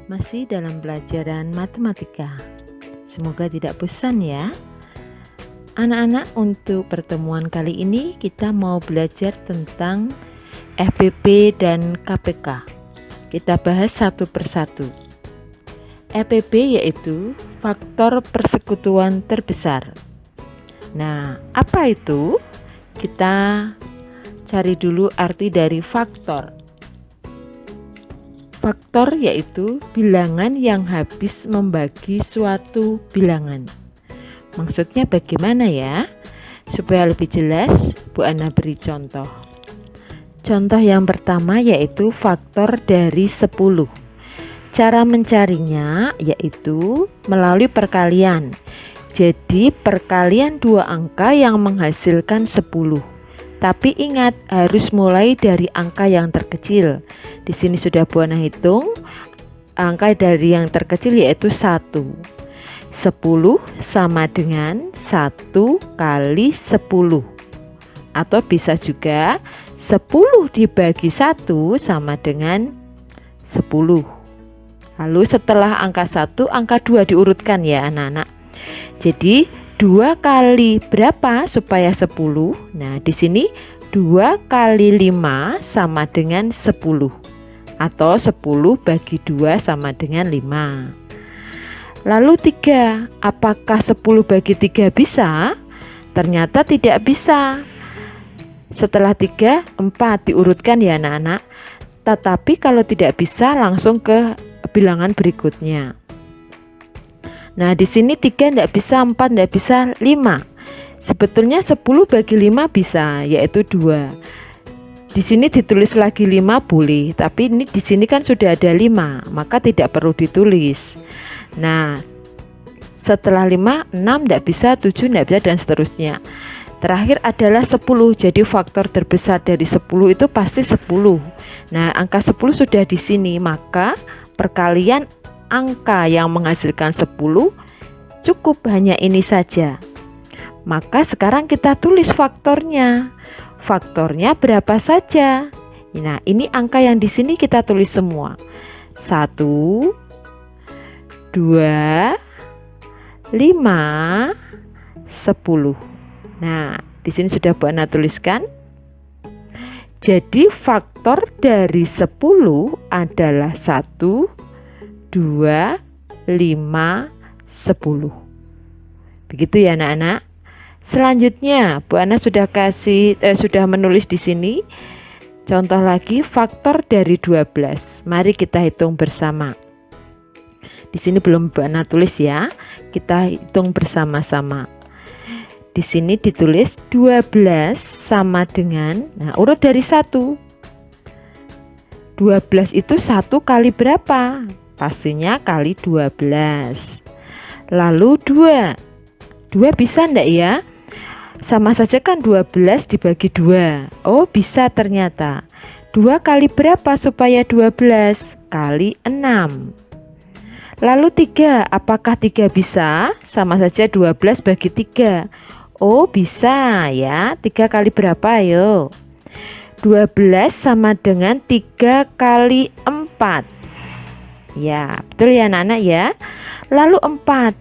masih dalam pelajaran matematika. Semoga tidak bosan ya. Anak-anak, untuk pertemuan kali ini kita mau belajar tentang FPP dan KPK. Kita bahas satu persatu. FPP yaitu faktor persekutuan terbesar. Nah, apa itu? Kita cari dulu arti dari faktor. Faktor yaitu bilangan yang habis membagi suatu bilangan. Maksudnya bagaimana ya? Supaya lebih jelas, Bu Ana beri contoh. Contoh yang pertama yaitu faktor dari 10. Cara mencarinya yaitu melalui perkalian. Jadi perkalian dua angka yang menghasilkan 10. Tapi ingat, harus mulai dari angka yang terkecil. Di sini sudah Bu Ana hitung. Angka dari yang terkecil yaitu 1. 10 sama dengan 1 kali 10. Atau bisa juga 10 dibagi 1 sama dengan 10. Lalu setelah angka 1, angka 2 diurutkan ya anak-anak. Jadi 2 kali berapa supaya 10? Nah, di sini 2 kali 5 sama dengan 10. Atau 10 bagi 2 sama dengan 5. Lalu 3, apakah 10 bagi 3 bisa? Ternyata tidak bisa. Setelah 3, 4 diurutkan ya anak-anak. Tetapi kalau tidak bisa langsung ke bilangan berikutnya. Nah, di sini 3 tidak bisa, 4 tidak bisa, 5. Sebetulnya 10 bagi 5 bisa, yaitu 2. Di sini ditulis lagi 5 boleh, tapi ini di sini kan sudah ada 5, maka tidak perlu ditulis. Nah, setelah 5, 6 tidak bisa, 7 tidak bisa, dan seterusnya. Terakhir adalah 10. Jadi faktor terbesar dari 10 itu pasti 10. Nah, angka 10 sudah di sini, maka perkalian angka yang menghasilkan 10 cukup hanya ini saja. Maka sekarang kita tulis faktornya. Faktornya berapa saja? Nah, ini angka yang di sini kita tulis semua. 1, 2, 5, 10. Nah, di sini sudah Bu Ana tuliskan. Jadi faktor dari 10 adalah 1, 2, 5, 10. Begitu ya anak-anak. Selanjutnya Bu Ana sudah menulis di sini. Contoh lagi faktor dari 12. Mari kita hitung bersama. Di sini belum Bu Ana tulis ya. Kita hitung bersama-sama. Di sini ditulis 12 sama dengan, nah urut dari 1. 12 itu 1 kali berapa? Pastinya kali 12. Lalu 2. 2 bisa enggak ya? Sama saja kan 12 dibagi 2. Oh, bisa ternyata. 2 kali berapa supaya 12? Kali 6. Lalu 3. Apakah 3 bisa? Sama saja 12 bagi 3. Oh, bisa ya. 3 kali berapa ayo? 12 sama dengan 3 kali 4. Ya, betul ya anak-anak ya. Lalu 4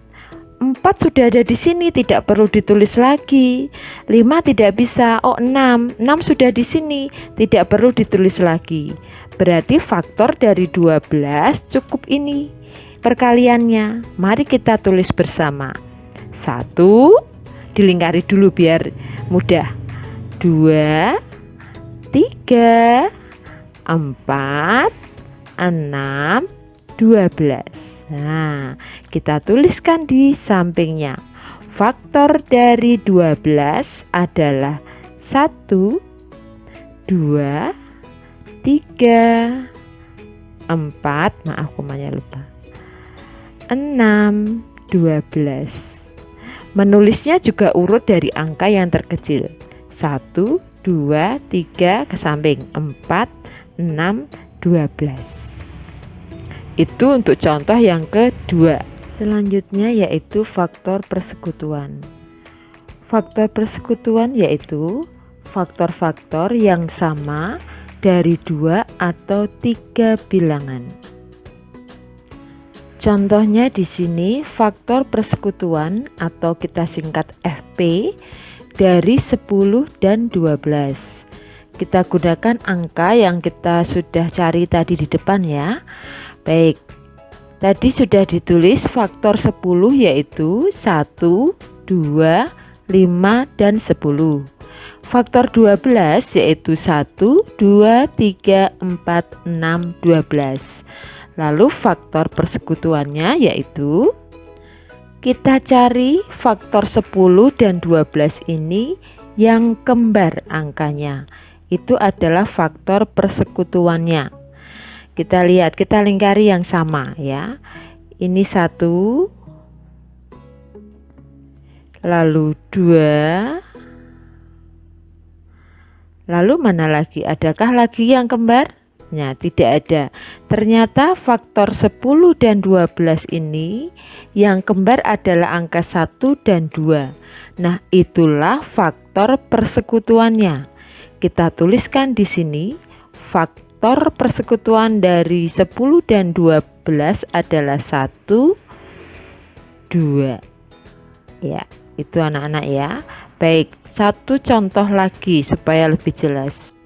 sudah ada di sini, tidak perlu ditulis lagi. 5 tidak bisa. Oh, 6 sudah di sini, tidak perlu ditulis lagi. Berarti faktor dari 12 cukup ini perkaliannya. Mari kita tulis bersama. 1, dilingkari dulu biar mudah. 2, 3, 4, 6, 12. Nah, kita tuliskan di sampingnya. Faktor dari 12 adalah 1, 2, 3, 4, maaf komanya lupa, 6, 12. Menulisnya juga urut dari angka yang terkecil. 1, 2, 3 ke samping, 4, 6, 12. Itu untuk contoh yang kedua. Selanjutnya yaitu faktor persekutuan. Faktor persekutuan yaitu faktor-faktor yang sama dari 2 atau 3 bilangan. Contohnya di sini faktor persekutuan atau kita singkat FP dari 10 dan 12. Kita gunakan angka yang kita sudah cari tadi di depan ya. Baik, tadi sudah ditulis faktor 10 yaitu 1, 2, 5, dan 10. Faktor 12 yaitu 1, 2, 3, 4, 6, 12. Lalu faktor persekutuannya yaitu kita cari faktor 10 dan 12 ini yang kembar angkanya. Itu adalah faktor persekutuannya. Kita lihat, kita lingkari yang sama ya. Ini 1, lalu 2, lalu mana lagi? Adakah lagi yang kembar? Nah, tidak ada. Ternyata faktor 10 dan 12 ini yang kembar adalah angka 1 dan 2. Nah, itulah faktor persekutuannya. Kita tuliskan di sini faktor persekutuan dari 10 dan 12 adalah 1, 2. Ya, itu anak-anak ya. Baik, satu contoh lagi supaya lebih jelas.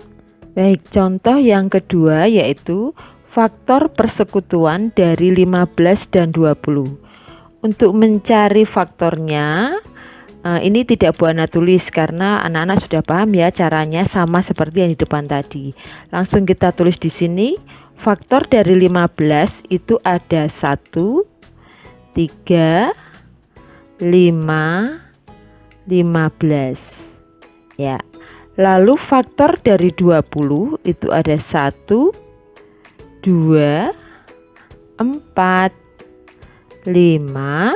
Baik, contoh yang kedua yaitu faktor persekutuan dari 15 dan 20. Untuk mencari faktornya, ini tidak Bu Ana tulis karena anak-anak sudah paham ya caranya, sama seperti yang di depan tadi. Langsung kita tulis di sini, faktor dari 15 itu ada 1, 3, 5, 15. Ya. Lalu faktor dari 20 itu ada 1, 2, 4, 5,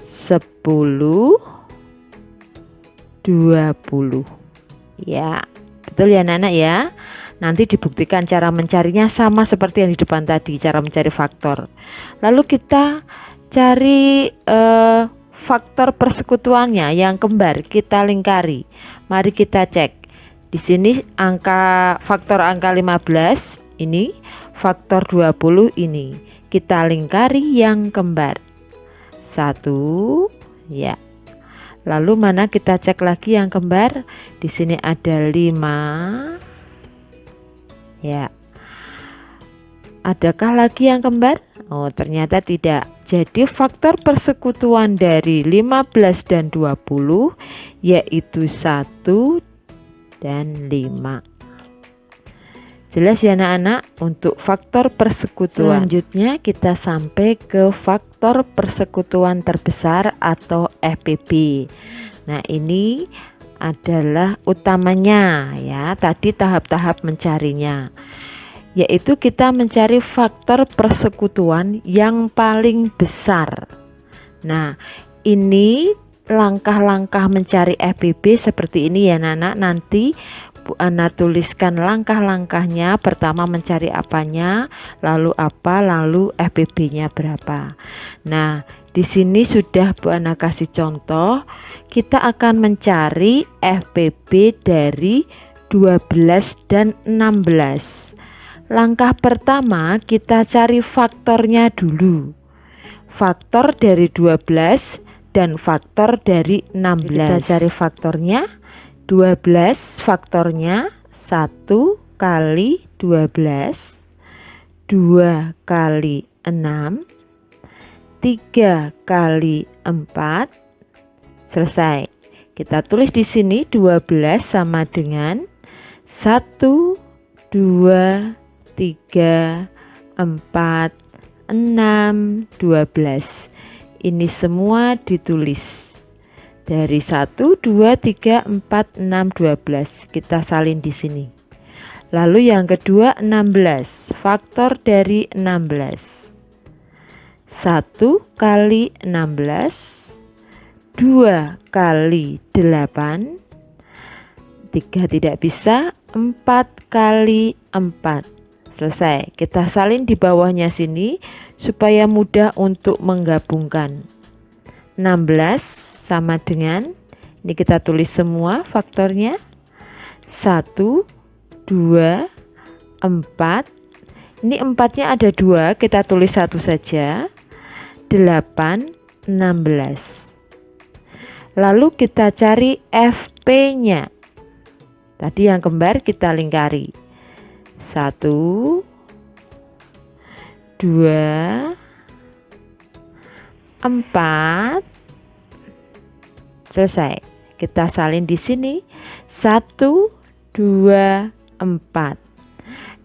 10, 20. Ya, betul ya anak-anak ya. Nanti dibuktikan cara mencarinya sama seperti yang di depan tadi, cara mencari faktor. Lalu kita cari faktor persekutuannya yang kembar, kita lingkari. Mari kita cek. Di sini faktor angka 15 ini, faktor 20 ini. Kita lingkari yang kembar. 1 ya. Lalu mana kita cek lagi yang kembar? Di sini ada 5. Ya. Adakah lagi yang kembar? Oh, ternyata tidak. Jadi faktor persekutuan dari 15 dan 20 yaitu 1 dan 5. Jelas ya anak-anak untuk faktor persekutuan. Selanjutnya kita sampai ke faktor persekutuan terbesar atau FPB. Nah, ini adalah utamanya ya. Tadi tahap-tahap mencarinya, yaitu kita mencari faktor persekutuan yang paling besar. Nah, ini langkah-langkah mencari FPB seperti ini ya anak-anak. Nanti Bu Ana tuliskan langkah-langkahnya. Pertama mencari apanya, lalu apa, lalu FPB-nya berapa. Nah, di sini sudah Bu Ana kasih contoh. Kita akan mencari FPB dari 12 dan 16. Langkah pertama kita cari faktornya dulu. Faktor dari 12 dan faktor dari 16. Kita cari faktornya. 12 faktornya 1 kali 12, 2 kali 6, 3 kali 4. Selesai. Kita tulis di sini 12 sama dengan 1, 2, 3, 4, 6, 12. Ini semua ditulis dari 1, 2, 3, 4, 6, 12. Kita salin di sini. Lalu yang kedua 16. Faktor dari 16. 1 kali 16, 2 kali 8, 3 tidak bisa, 4 kali 4. Selesai. Kita salin di bawahnya sini supaya mudah untuk menggabungkan. 16 sama dengan, ini kita tulis semua faktornya, 1, 2, 4, Ini 4-nya ada 2, kita tulis 1 saja. 8, 16. Lalu kita cari FP-nya. Tadi yang kembar kita lingkari. 1, 2, 4. Selesai. Kita salin di sini. 1, 2, 4.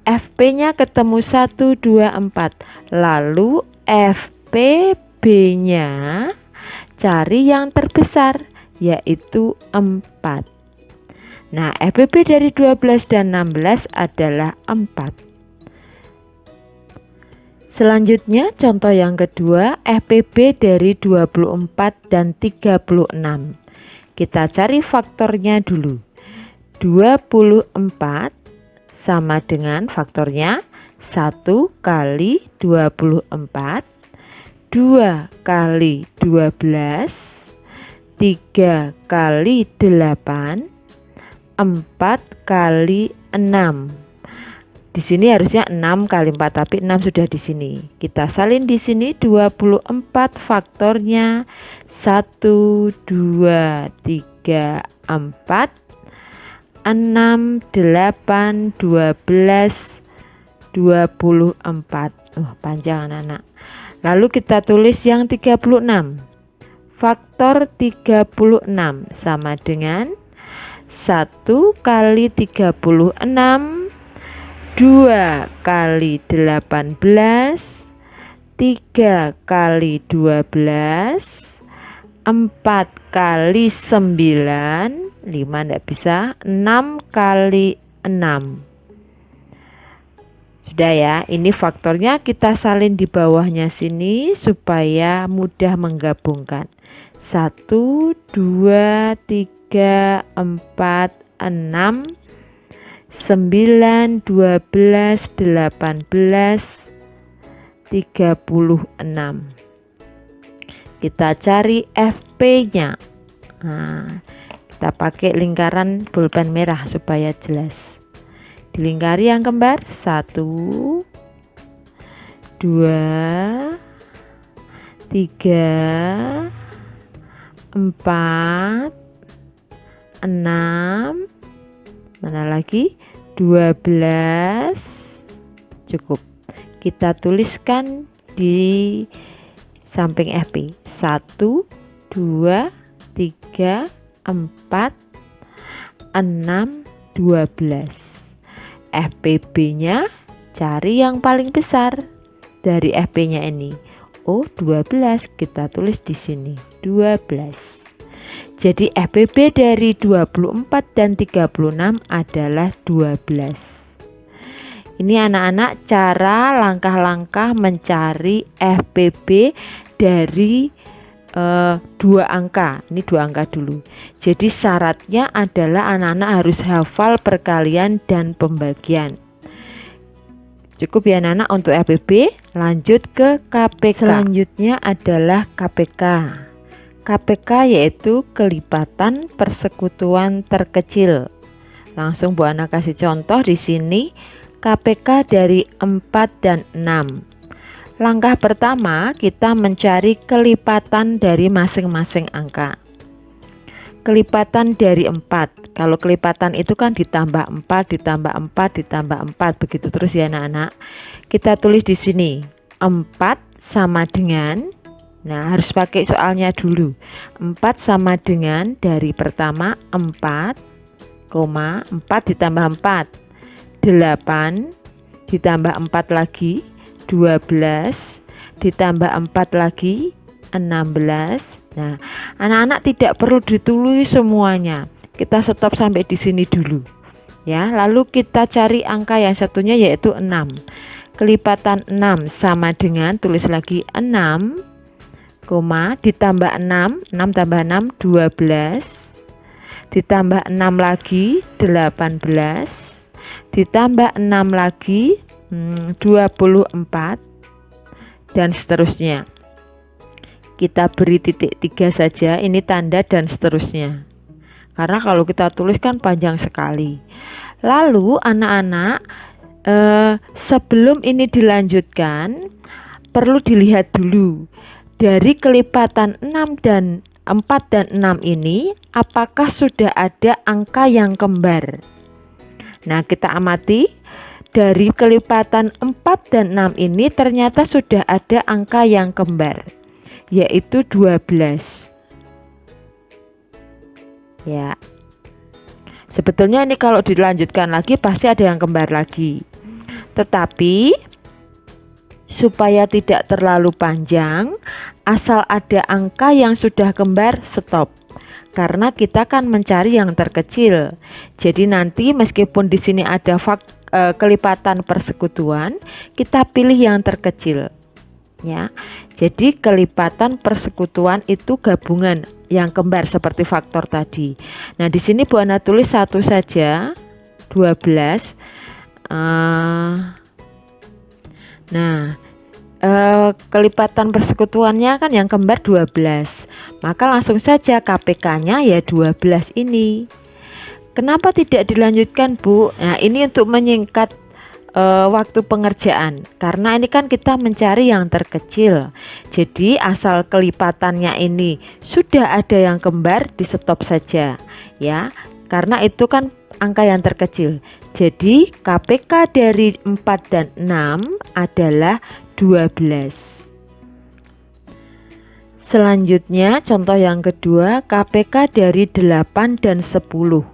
FP-nya ketemu 1, 2, 4. Lalu FPB-nya cari yang terbesar, yaitu 4. Nah, FPB dari 12 dan 16 adalah 4. Selanjutnya contoh yang kedua, FPB dari 24 dan 36. Kita cari faktornya dulu. 24 sama dengan faktornya 1 kali 24, 2 kali 12, 3 kali 8, 4 kali 6. Di sini harusnya 6 kali 4, tapi 6 sudah di sini. Kita salin di sini 24 faktornya 1, 2, 3, 4, 6, 8, 12, 24. Panjang anak-anak. Lalu kita tulis yang 36. Faktor 36 sama dengan 1 kali 36, 2 kali 18, 3 kali 12, 4 kali 9, 5 enggak bisa, 6 kali 6. Sudah ya, ini faktornya kita salin di bawahnya sini supaya mudah menggabungkan. 1, 2, 3, 4, 6, 9, 12, 18, 36. Kita cari FP-nya. Nah, kita pakai lingkaran pulpen merah supaya jelas. Dilingkari yang kembar. 1, 2, 3, 4, 6, mana lagi? 12. Cukup. Kita tuliskan di samping FP. 1, 2, 3, 4, 6, 12. FPB-nya cari yang paling besar dari FP-nya ini. Oh, 12. Kita tulis di sini 12. Jadi FPB dari 24 dan 36 adalah 12. Ini anak-anak cara langkah-langkah mencari FPB dari 2 angka. Ini 2 angka dulu. Jadi syaratnya adalah anak-anak harus hafal perkalian dan pembagian. Cukup ya anak-anak untuk FPB. Lanjut ke KPK. Selanjutnya adalah KPK. KPK yaitu kelipatan persekutuan terkecil. Langsung Bu Ana kasih contoh di sini. KPK dari 4 dan 6. Langkah pertama kita mencari kelipatan dari masing-masing angka. Kelipatan dari 4. Kalau kelipatan itu kan ditambah 4, ditambah 4, ditambah 4, begitu terus ya anak-anak. Kita tulis di sini 4 sama dengan, nah harus pakai soalnya dulu. 4 sama dengan dari pertama 4, 4 ditambah 4. 8 ditambah 4 lagi 12 ditambah 4 lagi 16. Nah, anak-anak tidak perlu ditulis semuanya. Kita stop sampai di sini dulu. Ya, lalu kita cari angka yang satunya yaitu 6. Kelipatan 6 sama dengan, tulis lagi 6, ditambah 6, 6 tambah 6 12. Ditambah 6 lagi 18. Ditambah 6 lagi 24 dan seterusnya. Kita beri titik 3 saja, ini tanda dan seterusnya. Karena kalau kita tulis kan panjang sekali. Lalu anak-anak Sebelum ini dilanjutkan, perlu dilihat dulu dari kelipatan 4 dan 6 ini apakah sudah ada angka yang kembar. Nah, kita amati dari kelipatan 4 dan 6 ini ternyata sudah ada angka yang kembar, yaitu 12. Ya. Sebetulnya ini kalau dilanjutkan lagi pasti ada yang kembar lagi. Tetapi supaya tidak terlalu panjang, asal ada angka yang sudah kembar, stop. Karena kita kan mencari yang terkecil. Jadi nanti meskipun di sini ada kelipatan persekutuan, kita pilih yang terkecil. Ya. Jadi kelipatan persekutuan itu gabungan yang kembar seperti faktor tadi. Nah, di sini Bu Ana tulis 1 saja, 12. Kelipatan persekutuannya kan yang kembar 12. Maka langsung saja KPK-nya ya 12 ini. Kenapa tidak dilanjutkan, Bu? Nah, ini untuk menyingkat waktu pengerjaan, karena ini kan kita mencari yang terkecil. Jadi asal kelipatannya ini sudah ada yang kembar, di stop saja ya, karena itu kan angka yang terkecil. Jadi KPK dari 4 dan 6 adalah 12. Selanjutnya contoh yang kedua, KPK dari 8 dan 10.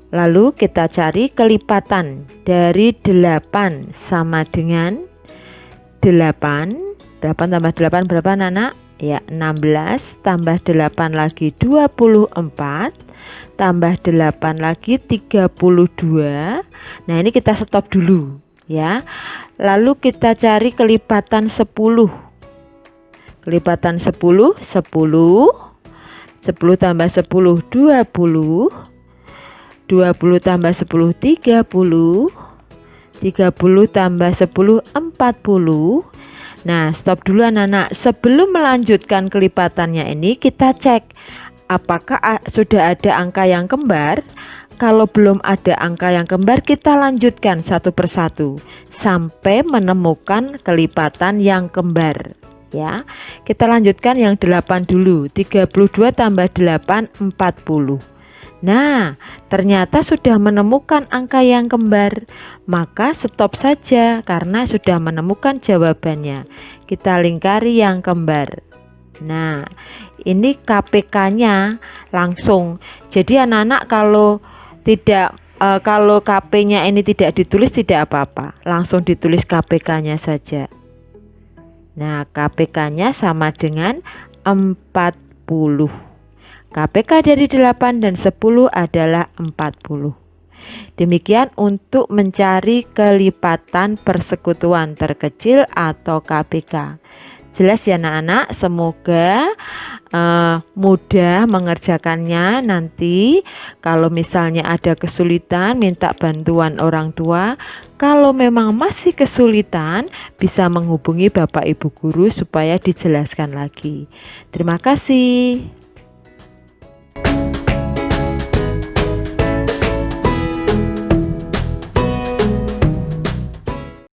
Lalu kita cari kelipatan dari 8 sama dengan 8. 8 tambah 8 berapa anak? Ya 16, tambah 8 lagi 24, tambah 8 lagi 32. Nah, ini kita stop dulu ya. Lalu kita cari kelipatan 10. Kelipatan 10, 10 tambah 10 20, 20 tambah 10 30, 30 tambah 10 40. Nah, stop dulu anak-anak. Sebelum melanjutkan kelipatannya ini, kita cek apakah sudah ada angka yang kembar. Kalau belum ada angka yang kembar, kita lanjutkan satu persatu sampai menemukan kelipatan yang kembar ya. Kita lanjutkan yang 8 dulu. 32 tambah 8 40. Nah, ternyata sudah menemukan angka yang kembar, maka stop saja karena sudah menemukan jawabannya. Kita lingkari yang kembar. Nah, ini KPK-nya langsung. Jadi anak-anak kalau KP-nya ini tidak ditulis tidak apa-apa, langsung ditulis KPK-nya saja. Nah, KPK-nya sama dengan 40. KPK dari 8 dan 10 adalah 40. Demikian untuk mencari kelipatan persekutuan terkecil atau KPK. Jelas ya anak-anak, semoga mudah mengerjakannya. Nanti kalau misalnya ada kesulitan, minta bantuan orang tua. Kalau memang masih kesulitan, bisa menghubungi Bapak Ibu Guru supaya dijelaskan lagi. Terima kasih.